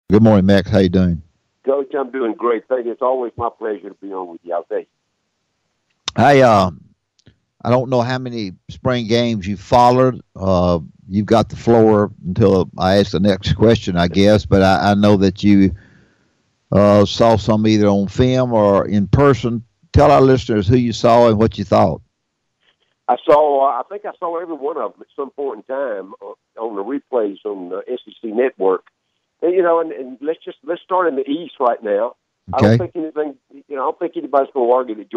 Good morning, Max. How you doing? Coach, I'm doing great. Thank you. It's always my pleasure to be on with you. I'll tell you. Hey, I don't know how many spring games you followed. You've got the floor until I ask the next question, I guess. But I know that you saw some either on film or in person. Tell our listeners who you saw and what you thought. I think I saw every one of them at some point in time on the replays on the SEC Network. And let's start in the East right now. I don't Okay. think anything. I don't think anybody's going to argue that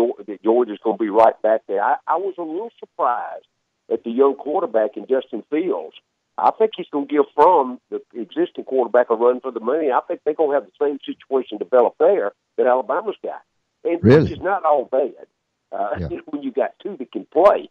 Georgia's going to be right back there. I was a little surprised at the young quarterback in Justin Fields. I think he's going to give from the existing quarterback a run for the money. I think they're going to have the same situation develop there that Alabama's got, and which Really? is not all bad Yeah. when you got two that can play.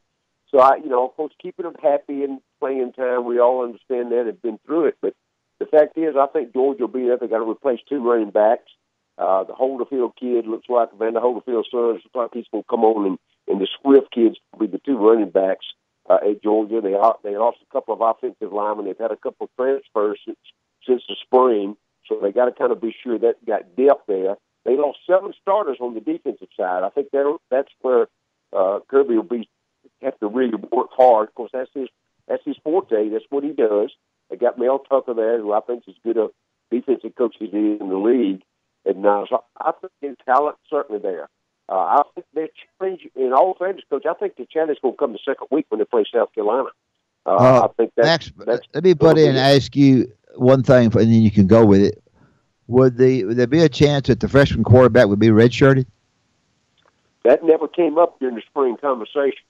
So of course, keeping them happy and playing time, we all understand that, have been through it. But the fact is, I think Georgia will be there. They got to replace two running backs. The Holderfield kid looks like Vander Holderfield's son. Looks like he's going to come on, and the Swift kids will be the two running backs at Georgia. They lost a couple of offensive linemen. They've had a couple of transfers since the spring, so they got to kind of be sure that got depth there. They lost 7 starters on the defensive side. I think that's where Kirby will have to really work hard. Of course, that's his forte. That's what he does. They got Mel Tucker there, who I think is as good a defensive coach as he is in the league. And so I think his talent's certainly there. I think their challenge, in all fairness, Coach, I think the challenge is going to come the second week when they play South Carolina. I think Max, that's let me going put to in be and it. ask you one thing, and then you can go with it. Would there be a chance that the freshman quarterback would be redshirted? That never came up during the spring conversation.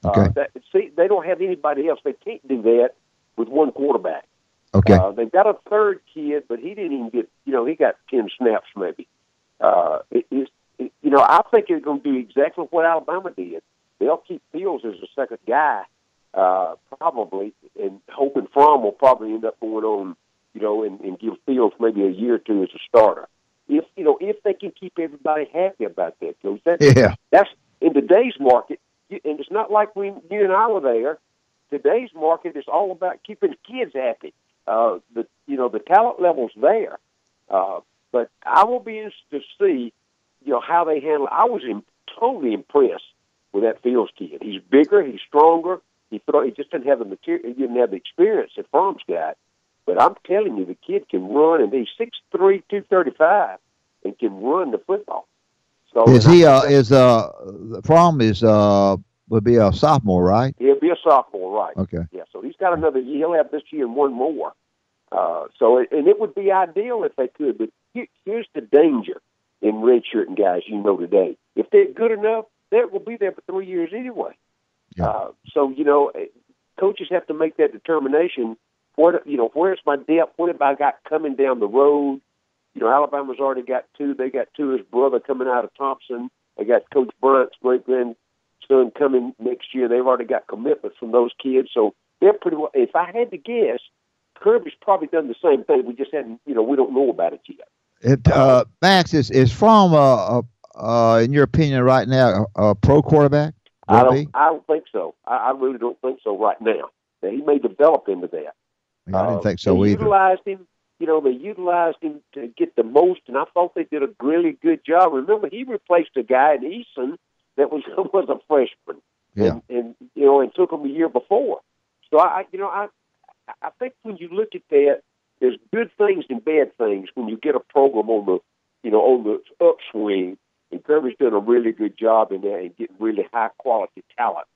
Okay. They don't have anybody else. They can't do that with one quarterback. Okay. They've got a third kid, but he didn't even get, he got 10 snaps maybe. I think they're going to do exactly what Alabama did. They'll keep Fields as the second guy, probably, and hoping Fromm will probably end up going on, and give Fields maybe a year or two as a starter. If they can keep everybody happy about that, Coach. Yeah. That's in today's market, and it's not like when you and I were there. Today's market is all about keeping the kids happy. The talent level's there, but I will be interested to see, how they handle it. I was totally impressed with that Fields kid. He's bigger, he's stronger. He just didn't have the material. He didn't have the experience that Fromm's got. But I'm telling you, the kid can run, and he's 6'3", 235, and can run the football. So Is he Fromm would be a sophomore, right? he'll be a sophomore, right? Okay. Yeah. So he's got another year. He'll have this year and one more. And it would be ideal if they could. But here's the danger in redshirting guys, today. If they're good enough, they will be there for 3 years anyway. Yeah. Coaches have to make that determination. Where's my depth? What have I got coming down the road? Alabama's already got 2. They got 2 his brother coming out of Thompson. They got Coach Bryant's great-grandson coming next year. They've already got commitments from those kids. So they're pretty well. If I had to guess, Kirby's probably done the same thing. We just hadn't, we don't know about it yet. Max, is Fromm, in your opinion, right now, a pro quarterback? I don't think so. I really don't think so right now. Now, he may develop into that. Yeah, I didn't think so they either. Utilized him. They utilized him to get the most, and I thought they did a really good job. Remember, he replaced a guy in Easton that was a freshman, Yeah. and took him a year before. So I think when you look at that, there's good things and bad things when you get a program on the upswing. And Kirby's done a really good job in that and getting really high quality talent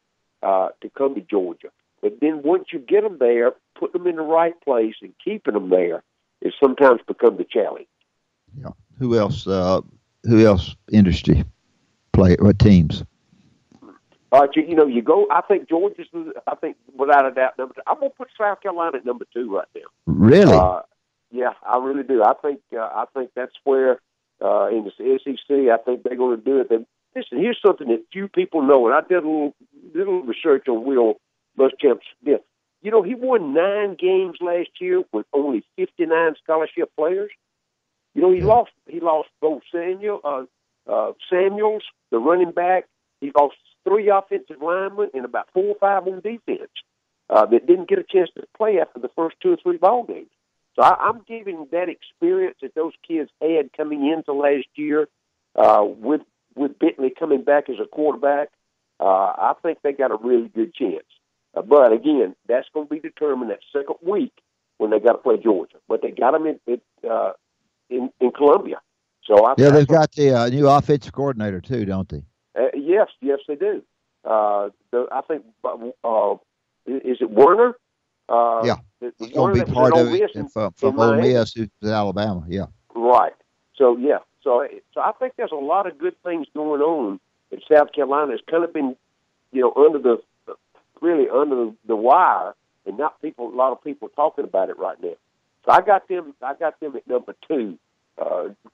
to come to Georgia. But then once you get them there, putting them in the right place and keeping them there is sometimes become the challenge. Yeah. Who else? Who else? Industry play? What teams? You go. I think Georgia's. I think without a doubt number 2. I'm gonna put South Carolina at number 2 right now. Really? Yeah, I really do. I think that's where in the SEC. I think they're going to do it. Listen, here's something that few people know, and I did a little research on Will Muschamp Smith. He won 9 games last year with only 59 scholarship players. He lost both Samuels, the running back. He lost 3 offensive linemen and about 4 or 5 on defense that didn't get a chance to play after the first 2 or 3 ball games. So I'm giving that experience that those kids had coming into last year, with Bentley coming back as a quarterback. I think they got a really good chance. But again, that's going to be determined that second week when they got to play Georgia. But they got them in Columbia. So they've got the new offensive coordinator too, don't they? Yes, they do. I think is it Werner? Yeah, he's going to be part of it from Ole Miss to Alabama. Yeah, right. So so I think there's a lot of good things going on in South Carolina. It's kind of been, under the wire, and not a lot of people talking about it right now. So I got them at number 2,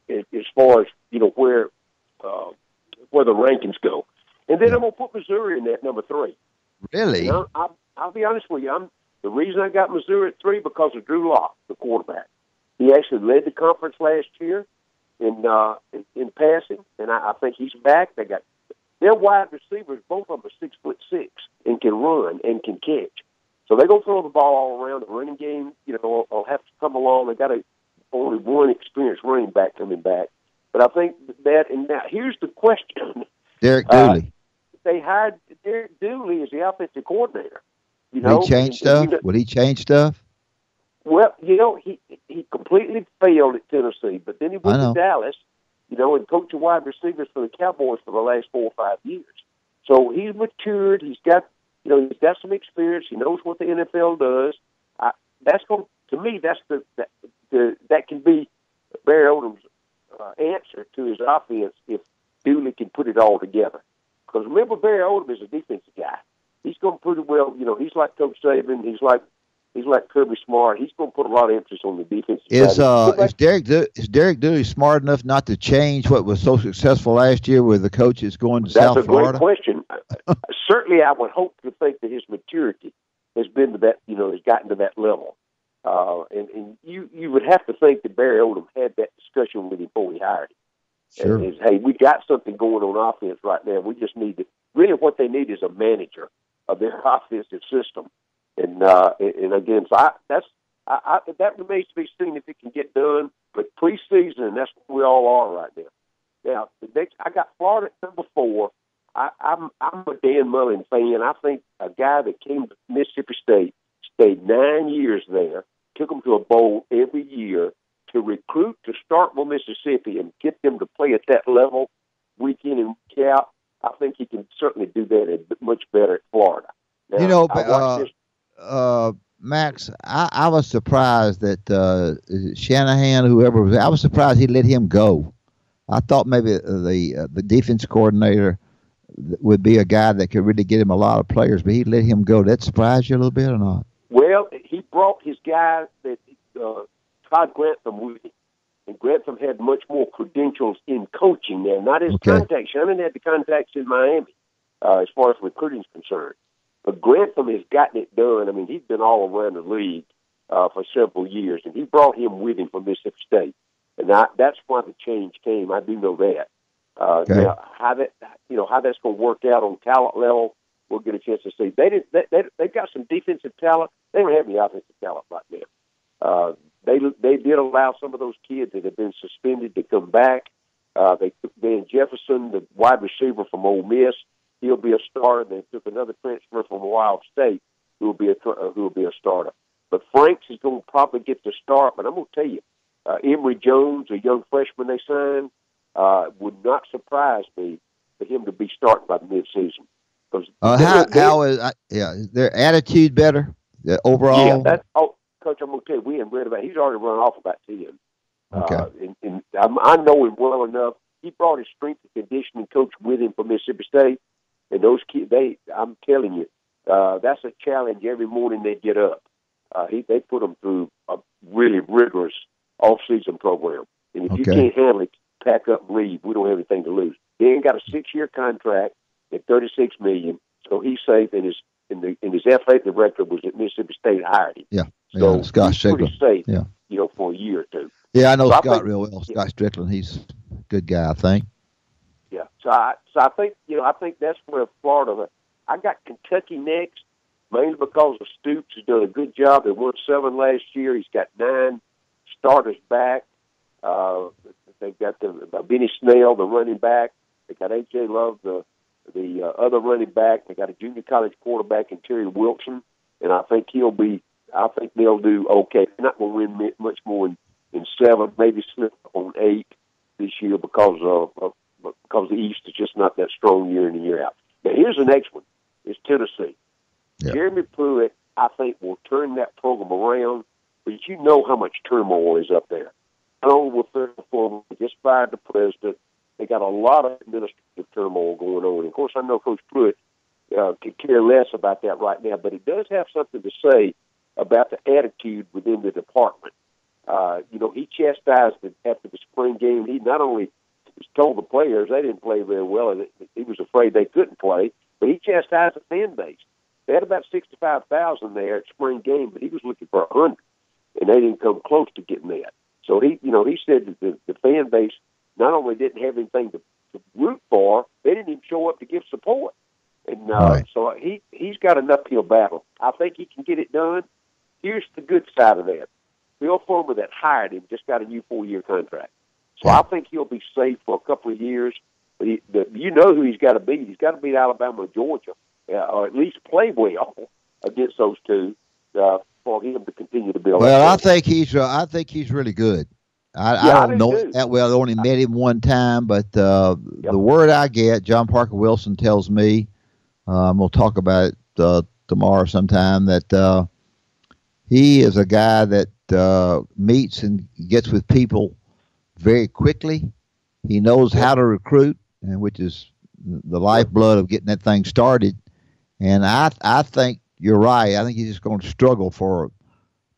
as far as where the rankings go, and then I'm gonna put Missouri in that number 3. Really? I'll be honest with you. The reason I got Missouri at 3 because of Drew Lock, the quarterback. He actually led the conference last year in passing, and I think he's back. They got their wide receivers, both of them are 6'6" and can run and can catch. So they're gonna throw the ball all around. The running game, will have to come along. They got only one experienced running back coming back, but I think that. And now here's the question: Derek Dooley. They hired Derek Dooley as the offensive coordinator. Will he change stuff? Will he change stuff? Well, he completely failed at Tennessee, but then he went to Dallas, and coached the wide receivers for the Cowboys for the last 4 or 5 years. So he's matured. He's got some experience. He knows what the NFL does. To me, that's that can be Barry Odom's answer to his offense if Dooley can put it all together. Because remember, Barry Odom is a defensive guy. He's going to pretty well. He's like Coach Saban. He's like Kirby Smart. He's going to put a lot of emphasis on the defense. Is Derek Dooley smart enough not to change what was so successful last year with the coaches going to South Florida? That's a great question. Certainly, I would hope to think that his maturity has been to that. Has gotten to that level. And you would have to think that Barry Odom had that discussion with him before he hired him. Sure. And hey, we got something going on offense right now. We just need to. Really, what they need is a manager of their offensive system. And again, so that remains to be seen if it can get done. But preseason, that's where we all are right now. Now, I got Florida at number 4. I'm a Dan Mullen fan. I think a guy that came to Mississippi State, stayed 9 years there, took them to a bowl every year to recruit to Starkville, Mississippi, and get them to play at that level week in and week out. I think he can certainly do that much better at Florida. Now, Max, I was surprised that is it Shanahan, whoever was, I was surprised he let him go. I thought maybe the defense coordinator would be a guy that could really get him a lot of players, but he let him go. That surprised you a little bit or not? Well, he brought his guy that Todd Grantham with him. And Grantham had much more credentials in coaching there, not his contacts. Shannon had the contacts in Miami as far as recruiting is concerned. But Grantham has gotten it done. I mean, he's been all around the league for several years, and he brought him with him from Mississippi State. And that's why the change came. I do know that. Now, how that's going to work out on talent level, we'll get a chance to see. They've got some defensive talent. They don't have any offensive talent right now. They did allow some of those kids that have been suspended to come back. They took Dan Jefferson, the wide receiver from Ole Miss. He'll be a starter. They took another transfer from Ohio State who will be a starter. But Franks is going to probably get the start. But I'm going to tell you, Emory Jones, a young freshman they signed, would not surprise me for him to be starting by the midseason. Is their attitude better overall? Yeah, Coach, I'm going to tell you, we haven't read about it. He's already run off about 10. Okay. And I know him well enough. He brought his strength and conditioning coach with him from Mississippi State. And those kids, I'm telling you, that's a challenge every morning they get up. They put them through a really rigorous off-season program. And if you can't handle it, pack up and leave. We don't have anything to lose. He ain't got a 6-year contract at $36 million, so he's safe. In his athletic record was that Mississippi State hired him. Yeah. So Scott he's pretty safe. Yeah. For a year or two. Yeah, I know Scott real well. Scott Strickland, he's a good guy, I think. Yeah. So I think I think that's where Florida. I got Kentucky next, mainly because of Stoops has done a good job. They won 7 last year. He's got 9 starters back. They've got Benny Snell, the running back. They got A.J. Love, the other running back. They got a junior college quarterback in Terry Wilson, and I think they'll do okay. They're not going to win much more in 7, maybe slip on 8 this year because the East is just not that strong year in and year out. Now, here's the next one. It's Tennessee. Yeah. Jeremy Pruitt, I think, will turn that program around, but you know how much turmoil is up there. Not only with their former, they just fired the president. They got a lot of administrative turmoil going on. And of course, I know Coach Pruitt could care less about that right now, but it does have something to say about the attitude within the department. He chastised it after the spring game. He not only told the players they didn't play very well, and he was afraid they couldn't play, but he chastised the fan base. They had about 65,000 there at spring game, but he was looking for 100, and they didn't come close to getting that. So he said that the fan base not only didn't have anything to root for, they didn't even show up to give support. And so he's got an uphill battle. I think he can get it done. Here's the good side of that. Bill Fulmer that hired him just got a new 4-year contract. So I think he'll be safe for a couple of years. But you know who he's got to beat. He's got to beat Alabama or Georgia, or at least play well against those two for him to continue to build. Well, I think he's really good. I don't know him that well. I only met him one time, but the word I get, John Parker Wilson tells me, I'm going to talk about it tomorrow sometime, that he is a guy that meets and gets with people very quickly. He knows how to recruit, and which is the lifeblood of getting that thing started. And I think you're right. I think he's just going to struggle for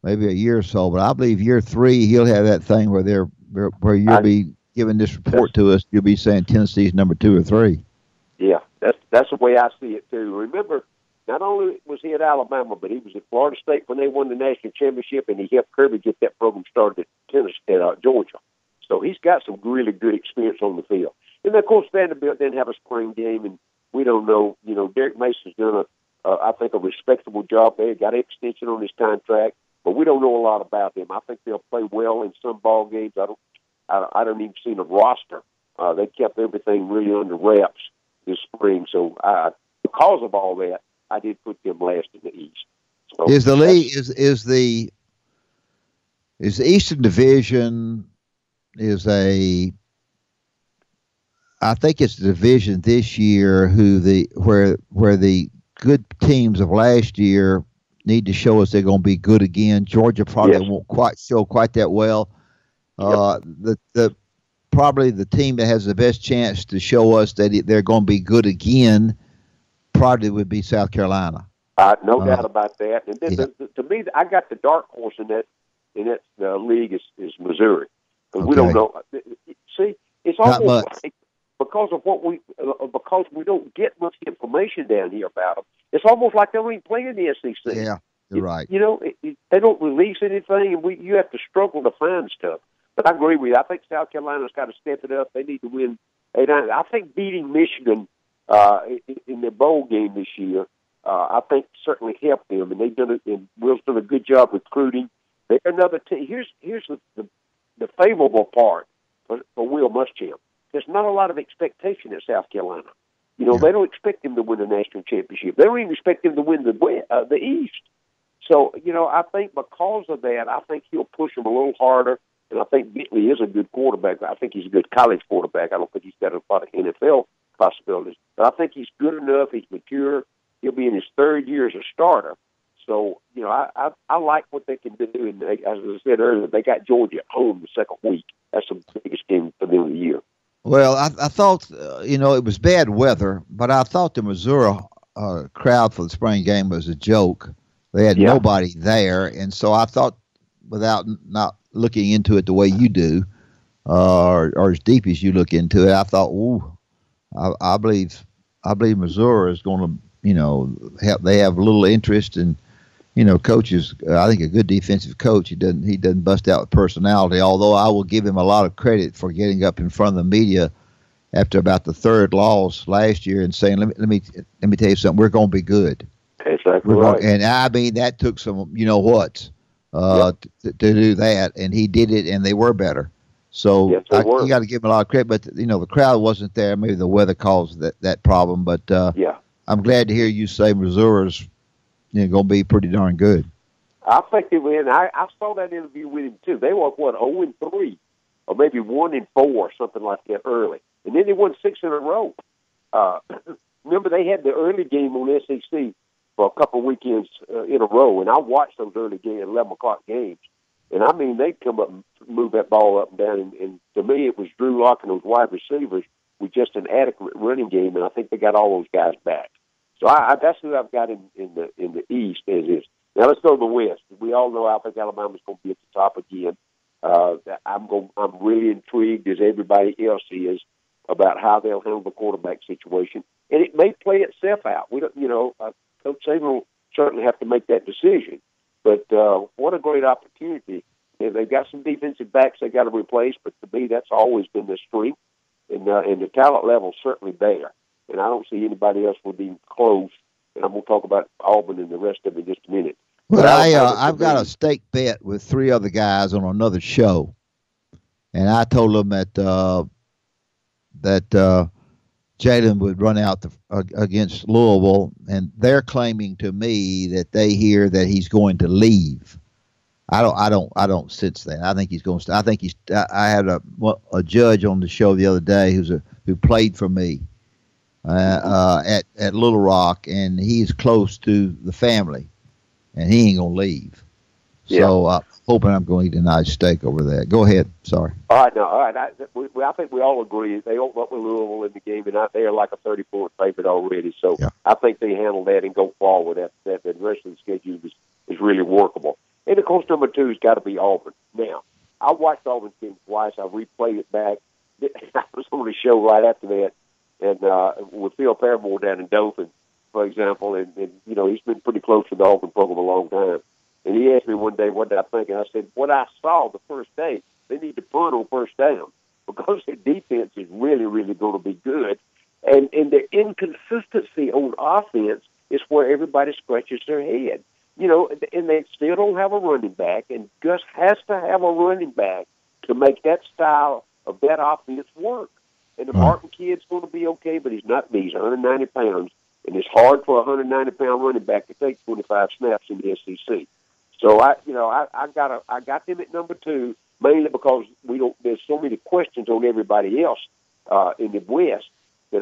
maybe a year or so, but I believe year 3 he'll have that thing where you'll be giving this report to us. You'll be saying Tennessee's number 2 or 3. Yeah, that's the way I see it too. Remember, not only was he at Alabama, but he was at Florida State when they won the national championship, and he helped Kirby get that program started at Georgia. So he's got some really good experience on the field. And of course, Vanderbilt didn't have a spring game, and we don't know. Derek Mason's done I think a respectable job there. Got an extension on his contract, but we don't know a lot about him. I think they'll play well in some ball games. I don't even see the roster. They kept everything really under wraps this spring. So because of all that, I did put them last in the East. So is the league is the Eastern Division I think it's the division this year where the good teams of last year need to show us they're going to be good again. Georgia probably won't quite show quite that well. Probably the team that has the best chance to show us that they're going to be good again probably would be South Carolina. No doubt about that. And then to me, I got the dark horse in that league is Missouri. Because we don't know. See, it's almost like because we don't get much information down here about them. It's almost like they don't even play in the SEC. Yeah, you're right. They don't release anything, and you have to struggle to find stuff. But I agree with you. I think South Carolina's got to step it up. They need to win. I think beating Michigan in their bowl game this year, I think certainly helped them, and they've done it. And Will's done a good job recruiting. They're another team. Here's the favorable part for Will Muschamp. There's not a lot of expectation at South Carolina. They don't expect him to win a national championship. They don't even expect him to win the East. So, I think because of that, I think he'll push them a little harder. And I think Bentley is a good quarterback. I think he's a good college quarterback. I don't think he's got a lot of NFL possibilities. But I think he's good enough. He's mature. He'll be in his 3rd year as a starter. So, I like what they can do. And as I said earlier, they got Georgia at home the 2nd week. That's the biggest game for them of the year. Well, I thought, it was bad weather, but I thought the Missouri crowd for the spring game was a joke. They had nobody there. And so I thought, without not looking into it the way you do, or as deep as you look into it, I thought, I believe Missouri is going to, they have a little interest in, coaches. I think a good defensive coach. He doesn't bust out with personality. Although I will give him a lot of credit for getting up in front of the media after about the 3rd loss last year and saying, "Let me tell you something. We're going to be good." Exactly right. And I mean that took some, to do that, and he did it, and they were better. So yes, you got to give him a lot of credit. But the crowd wasn't there. Maybe the weather caused that problem. But I'm glad to hear you say Missouri's going to be pretty darn good. I think they win. I saw that interview with him too. They were 0-3, or maybe 1-4, or something like that early, and then they won 6 in a row. Remember, they had the early game on SEC for a couple of weekends in a row, and I watched those early games, 11 o'clock games. And I mean, they'd come up and move that ball up and down. And to me, it was Drew Lock and those wide receivers with just an adequate running game. And I think they got all those guys back. So that's who I've got in the East. Now let's go to the West. We all know I think Alabama's going to be at the top again. I'm really intrigued, as everybody else is, about how they'll handle the quarterback situation. And it may play itself out. We don't, Coach Saban will certainly have to make that decision. But what a great opportunity. They've got some defensive backs they got to replace, but to me, that's always been their strength. And the talent level is certainly there. And I don't see anybody else will be close. And I'm going to talk about Auburn and the rest of it in just a minute. Well, I've got a stake bet with 3 other guys on another show. And I told them that Jalen would run out against Louisville, and they're claiming to me that they hear that he's going to leave. I don't sense that. I think he's going to. I had a judge on the show the other day who played for me at Little Rock, and he's close to the family, and he ain't gonna leave. Yeah. So hoping I'm going to eat a nice steak over there. Go ahead. Sorry. All right. I think we all agree they opened up with Louisville in the game, and they are like a 30-point favorite already. So I think they handle that and go forward. That the rest of the schedule is really workable. And of course, number 2 has got to be Auburn. Now, I watched Auburn's game twice. I replayed it back. I was on the show right after that, and with Phil Paramore down in Dothan, for example, and he's been pretty close to the Auburn program a long time. And he asked me one day, what did I think? And I said, what I saw the first day, they need to punt on first down because their defense is really, really going to be good. And the inconsistency on offense is where everybody scratches their head. And they still don't have a running back, and Gus has to have a running back to make that style of that offense work. And the Martin kid's going to be okay, but he's not me. He's 190 pounds, and it's hard for a 190-pound running back to take 25 snaps in the SEC. So I got them at number 2 mainly because there's so many questions on everybody else in the West that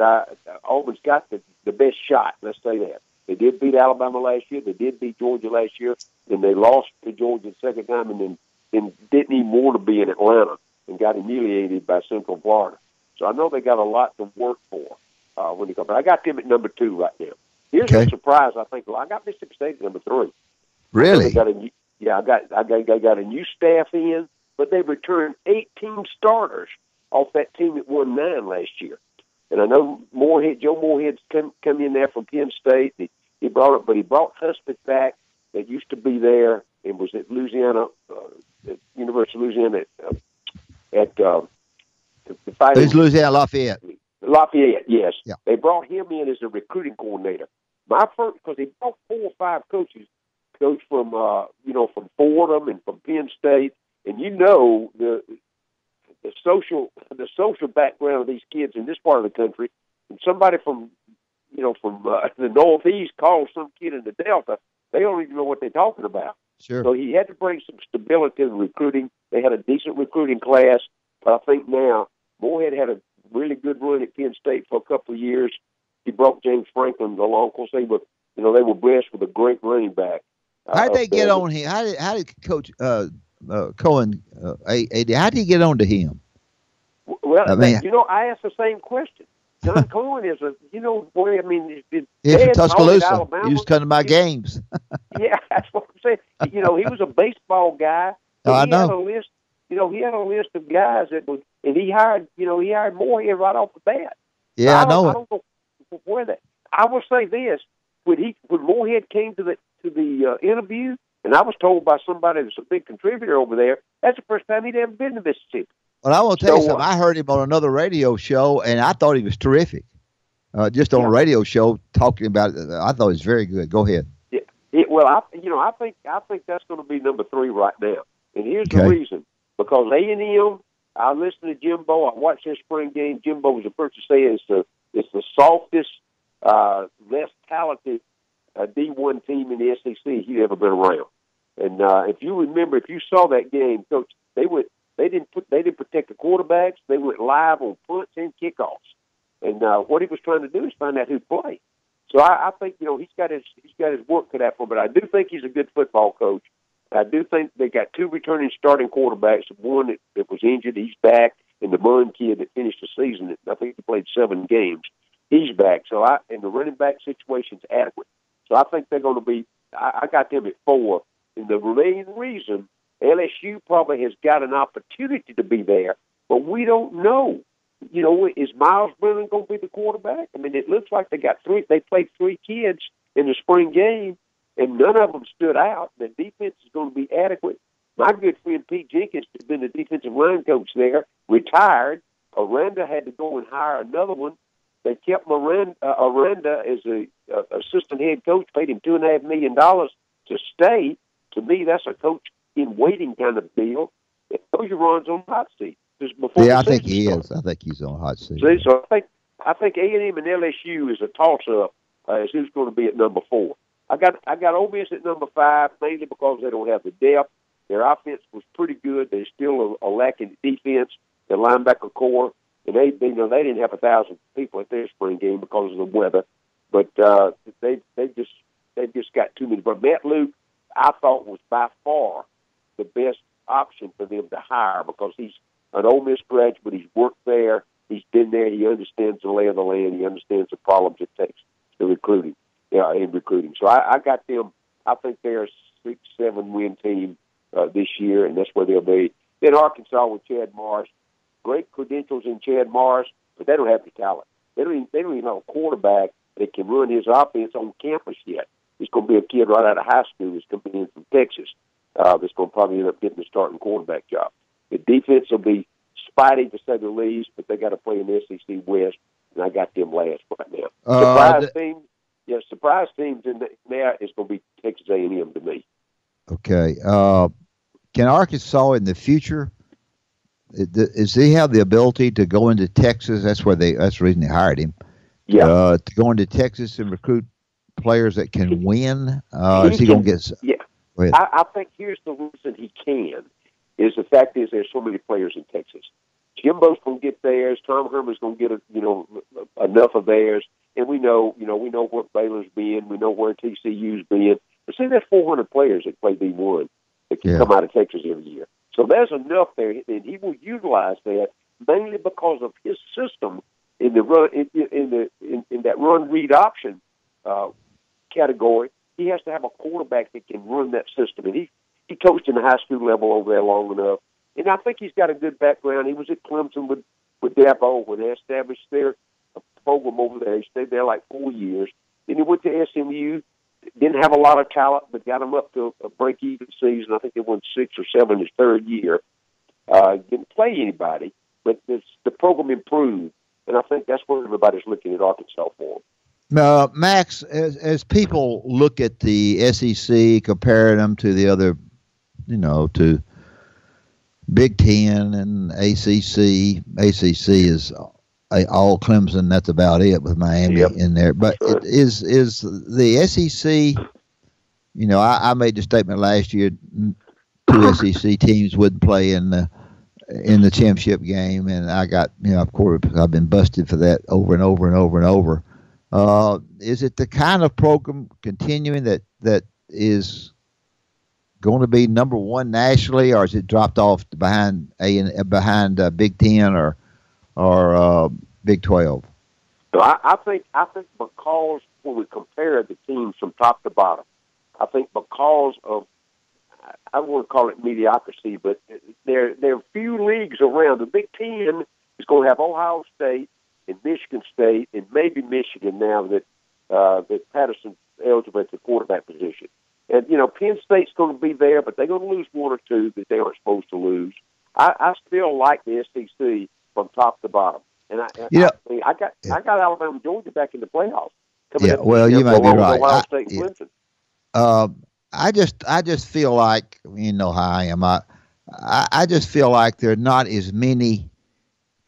Auburn's got the best shot. Let's say that they did beat Alabama last year, they did beat Georgia last year, and they lost to Georgia the second time, and then didn't even want to be in Atlanta and got humiliated by Central Florida. So I know they got a lot to work for when they come. But I got them at number 2 right now. Here's a surprise. I think. Well, I got Mississippi State at number 3. Really? I got a new staff in, but they returned 18 starters off that team that won 9 last year. And I know Joe Moorhead's come in there from Penn State. He brought Husband back that used to be there and was at Louisiana, University of Louisiana at Who's Louisiana Lafayette? Lafayette, yes. Yeah. They brought him in as a recruiting coordinator. Because they brought 4 or 5 coaches. Coach from from Fordham and from Penn State, and the social background of these kids in this part of the country. And somebody from the Northeast calls some kid in the Delta, they don't even know what they're talking about. Sure. So he had to bring some stability to the recruiting. They had a decent recruiting class, but I think now Moorhead had a really good run at Penn State for a couple of years. He brought James Franklin along because they were blessed with a great running back. How did they get on him? How did Coach Cohen, AD, how did he get on to him? Well, I asked the same question. John Cohen is he's from Tuscaloosa. He used to come to my games. Yeah, that's what I'm saying. He was a baseball guy. I know. Had a list. He had a list of guys and he hired Moorhead right off the bat. Yeah, I know. I don't know where that. I will say this: when Moorhead came to the interview, and I was told by somebody that's a big contributor over there, that's the first time he'd ever been to Mississippi. Well, I will tell you something. I heard him on another radio show, and I thought he was terrific. Just on a radio show talking about it, I thought he was very good. Go ahead. Yeah, I think that's going to be number 3 right now. And here's the reason: because A&M. I listened to Jimbo. I watched their spring game. Jimbo was the first to say it's the softest, less talented D1 team in the SEC he'd ever been around. And if you remember, if you saw that game, Coach, they didn't protect the quarterbacks. They went live on punts and kickoffs. And what he was trying to do is find out who played. So I think he's got his work cut out for him. But I do think he's a good football coach. I do think they got 2 returning starting quarterbacks. One that was injured, he's back, and the Munn kid that finished the season. I think he played 7 games. He's back. And the running back situation's adequate. So I think they're going to be. I got them at 4. And the main reason, LSU probably has got an opportunity to be there, but we don't know. Is Miles Brennan going to be the quarterback? I mean, it looks like they played 3 kids in the spring game, and none of them stood out. The defense is going to be adequate. My good friend Pete Jenkins has been the defensive line coach there, retired. Aranda had to go and hire another one. They kept Aranda as a assistant head coach, paid him $2.5 million to stay. To me, that's a coach in waiting kind of deal. Bergeron's on the hot seat. I think he is. I think he's on the hot seat. See, so I think A&M and LSU is a toss-up as who's going to be at number 4. I got Ole Miss at number 5 mainly because they don't have the depth. Their offense was pretty good. They still are lacking defense. Their linebacker core, and they didn't have 1,000 people at their spring game because of the weather. But they just got too many. But Matt Luke, I thought, was by far the best option for them to hire because he's an Ole Miss graduate. He's worked there. He's been there. He understands the lay of the land. He understands the problems it takes in recruiting. So I got them. I think they're a 6-7 win team this year, and that's where they'll be. Then Arkansas with Chad Morris. Great credentials in Chad Morris, but they don't have the talent. They don't even have a quarterback that can run his offense on campus yet. He's going to be a kid right out of high school that's coming in from Texas that's going to probably end up getting the starting quarterback job. The defense will be spotty, to say the least, but they got to play in the SEC West, and I got them last right now. Surprise teams in there is going to be Texas A&M to me. Okay. Can Arkansas in the future, does he have the ability to go into Texas? That's the reason they hired him. Yeah. To go into Texas and recruit players that can win? Is he going to get? Yeah. Go ahead. I think here's the reason he can. Is the fact is there's so many players in Texas. Jimbo's going to get theirs. Tom Herman's going to get enough of theirs, and we know where Baylor's been. We know where TCU's been. But say there's 400 players that play D1 that can come out of Texas every year. So there's enough there, and he will utilize that mainly because of his system in the run in that run read option category. He has to have a quarterback that can run that system, and he coached in the high school level over there long enough. And I think he's got a good background. He was at Clemson with Dabo when they established their program over there. He stayed there like 4 years. Then he went to SMU. Didn't have a lot of talent, but got him up to a break-even season. I think they won 6 or 7 his third year. Didn't play anybody, but the program improved. And I think that's where everybody's looking at Arkansas for. Max, as people look at the SEC, comparing them to the other, to Big Ten and ACC. ACC is all Clemson. That's about it with Miami in there. But it is the SEC. I made the statement last year. 2 SEC teams wouldn't play in the championship game, and I got of course I've been busted for that over and over and over and over. Is it the kind of program continuing that is going to be number 1 nationally, or is it dropped off behind Big Ten or Big 12? So I think because when we compare the teams from top to bottom, I think because of I won't call it mediocrity, but there are few leagues around. The Big Ten is going to have Ohio State and Michigan State and maybe Michigan now that Patterson's eligible at the quarterback position. And, Penn State's going to be there, but they're going to lose 1 or 2 that they aren't supposed to lose. I still like the SEC from top to bottom. And I got Alabama and Georgia back in the playoffs. You might be right. Ohio State and Clemson. Uh, I just feel like, you know how I am. I just feel like there are not as many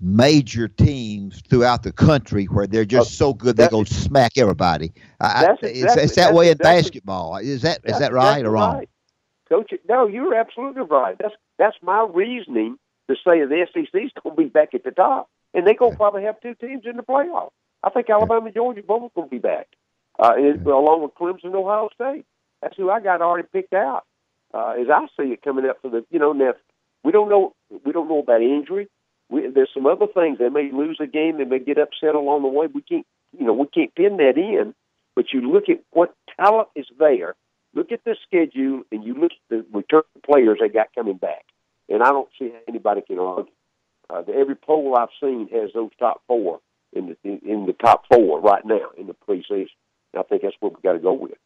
major teams throughout the country where they're Uh, just so good they that's go smack everybody. that's It's exactly that that's way in exactly basketball. Is that's that right exactly or wrong? right, Coach. No, you're absolutely right. That's my reasoning to say the SEC's going to be back at the top, and they're going to Okay. probably have two teams in the playoff. I think Okay. Alabama and Georgia both going to be back, along with Clemson and Ohio State. That's who I got already picked out. As I see it coming up for the, now we don't know about injury. There's some other things. They may lose a game. They may get upset along the way. We can't pin that in. But you look at what talent is there. Look at the schedule, and you look at the return players they got coming back. And I don't see how anybody can argue. Every poll I've seen has those top four in the top four right now in the preseason. And I think that's what we got to go with.